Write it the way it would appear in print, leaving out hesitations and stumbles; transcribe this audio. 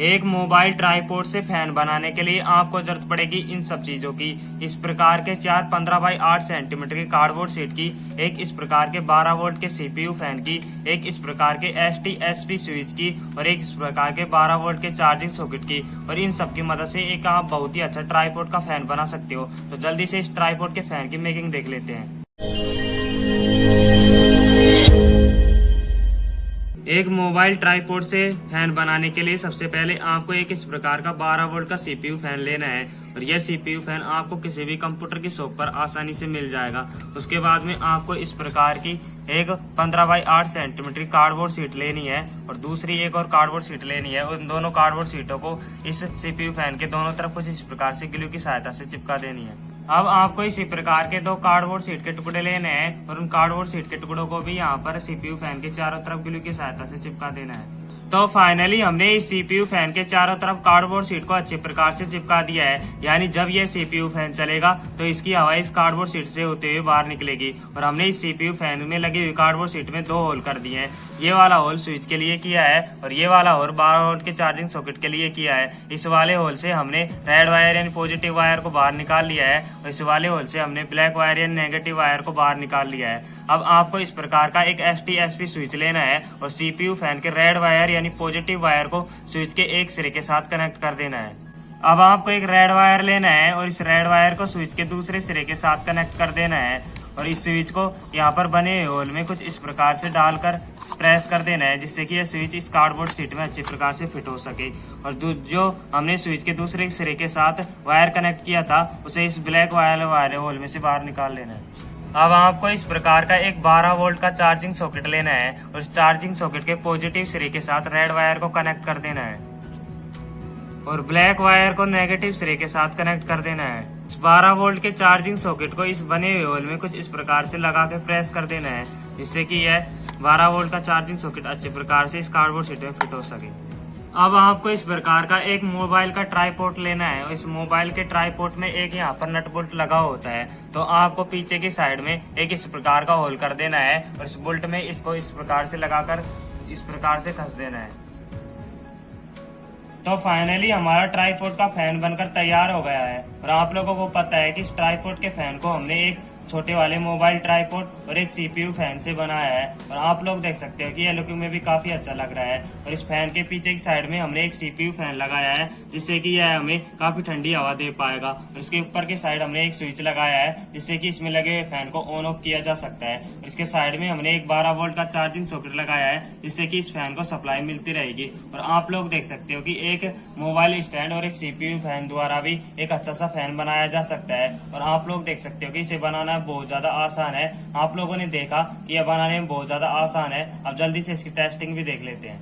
एक mobile tripod से fan बनाने के लिए आपको जरूरत पड़ेगी इन सब चीजों की। इस प्रकार के 4 15 बाई 8 सेंटीमीटर की कार्डबोर्ड शीट की, एक इस प्रकार के 12 वोल्ट के सीपीयू फैन की, एक इस प्रकार के ST/SP स्विच की और एक इस प्रकार के 12 वोल्ट के चार्जिंग सॉकेट की। और इन सब की मदद से एक आप बहुत ही अच्छा ट्राइपॉड का फैन बना सकते हो। तो जल्दी से इस ट्राइपॉड के फैन की मेकिंग देख लेते हैं। एक मोबाइल ट्राइपॉड से फैन बनाने के लिए सबसे पहले आपको एक इस प्रकार का 12 वोल्ट का सीपीयू फैन लेना है। और यह सीपीयू फैन आपको किसी भी कंप्यूटर की शॉप पर आसानी से मिल जाएगा। उसके बाद में आपको इस प्रकार की एक 15 बाई 8 सेंटीमीटर की कार्डबोर्ड शीट लेनी है और दूसरी एक और कार्डबोर्ड शीट लेनी है। उन दोनों कार्डबोर्ड शीटों को इस सीपीयू फैन के दोनों तरफ कुछ इस प्रकार से ग्लू की सहायता से चिपका देनी है। अब आपको इसी प्रकार के 2 कार्डबोर्ड शीट के टुकड़े लेने हैं और उन कार्डबोर्ड शीट के टुकड़ों को भी यहाँ पर सीपीयू फैन के चारों तरफ ग्लू की सहायता से चिपका देना है। तो फाइनली हमने इस सीपीयू फैन के चारों तरफ कार्डबोर्ड शीट को अच्छे प्रकार से चिपका दिया है। यानी जब यह सीपीयू फैन चलेगा तो इसकी हवा इस कार्डबोर्ड शीट से होते हुए बाहर निकलेगी। और हमने इस सीपीयू फैन में लगी हुई कार्डबोर्ड शीट में 2 होल कर दिए हैं। ये वाला होल स्विच के लिए किया है और ये वाला होल 12 वोल्ट के चार्जिंग सॉकेट के लिए किया है। इस वाले होल से हमने रेड वायर यानी पॉजिटिव वायर को बाहर निकाल लिया है और इस वाले होल से हमने ब्लैक वायर यानी नेगेटिव वायर को बाहर निकाल लिया है। अब आपको इस प्रकार का एक ST/SP स्विच लेना है और सीपीयू फैन के रेड वायर यानी पॉजिटिव वायर को स्विच के एक सिरे के साथ कनेक्ट कर देना है। अब आपको एक रेड वायर लेना है और इस रेड वायर को स्विच के दूसरे सिरे के साथ कनेक्ट कर देना है और इस स्विच को यहाँ पर बने हुए होल में कुछ इस प्रकार से डालकर प्रेस कर देना है, जिससे कि यह स्विच इस कार्डबोर्ड शीट में अच्छी प्रकार से फिट हो सके। और जो हमने स्विच के दूसरे सिरे के साथ वायर कनेक्ट किया था उसे इस ब्लैक वायर होल में से बाहर निकाल लेना है। अब आपको इस प्रकार का एक 12 वोल्ट का चार्जिंग सॉकेट लेना है और इस चार्जिंग सॉकेट के पॉजिटिव सिरे के साथ रेड वायर को कनेक्ट कर देना है और ब्लैक वायर को नेगेटिव सिरे के साथ कनेक्ट कर देना है। इस 12 वोल्ट के चार्जिंग सॉकेट को इस बने हुए होल में कुछ इस प्रकार से लगा के प्रेस कर देना है, जिससे कि यह 12 वोल्ट का चार्जिंग सॉकेट अच्छे प्रकार से इस कार्डबोर्ड शीट में फिट हो सके। अब आपको इस प्रकार का एक मोबाइल का ट्राइपॉड लेना है और इस मोबाइल के ट्राइपॉड में एक यहाँ पर नट बोल्ट लगा होता है। तो आपको पीछे की साइड में एक इस प्रकार का होल कर देना है और इस बोल्ट में इसको इस प्रकार से लगाकर इस प्रकार से कस देना है। तो फाइनली हमारा ट्राइपॉड का फैन बनकर तैयार हो गया है। और आप लोगों को पता है कि इस ट्राइपॉड के फैन को हमने एक छोटे वाले मोबाइल ट्राइपॉड और एक सीपीयू फैन से बनाया है। और आप लोग देख सकते हो कि यह लुकिंग में भी काफी अच्छा लग रहा है। और इस फैन के पीछे की साइड में हमने एक सीपीयू फैन लगाया है, जिससे कि यह हमें काफी ठंडी हवा दे पाएगा। और इसके ऊपर की साइड हमने एक स्विच लगाया है, जिससे कि इसमें लगे हुए फैन को ऑन ऑफ किया जा सकता है। और इसके साइड में हमने एक 12 वोल्ट का चार्जिंग सॉकेट लगाया है, जिससे कि इस फैन को सप्लाई मिलती रहेगी। और आप लोग देख सकते हो कि एक मोबाइल स्टैंड और एक सीपीयू फैन द्वारा भी एक अच्छा सा फैन बनाया जा सकता है। और आप लोग देख सकते हो कि इसे बनाना बहुत ज्यादा आसान है। आप लोगों ने देखा कि यह बनाने में बहुत ज्यादा आसान है। अब जल्दी से इसकी टेस्टिंग भी देख लेते हैं।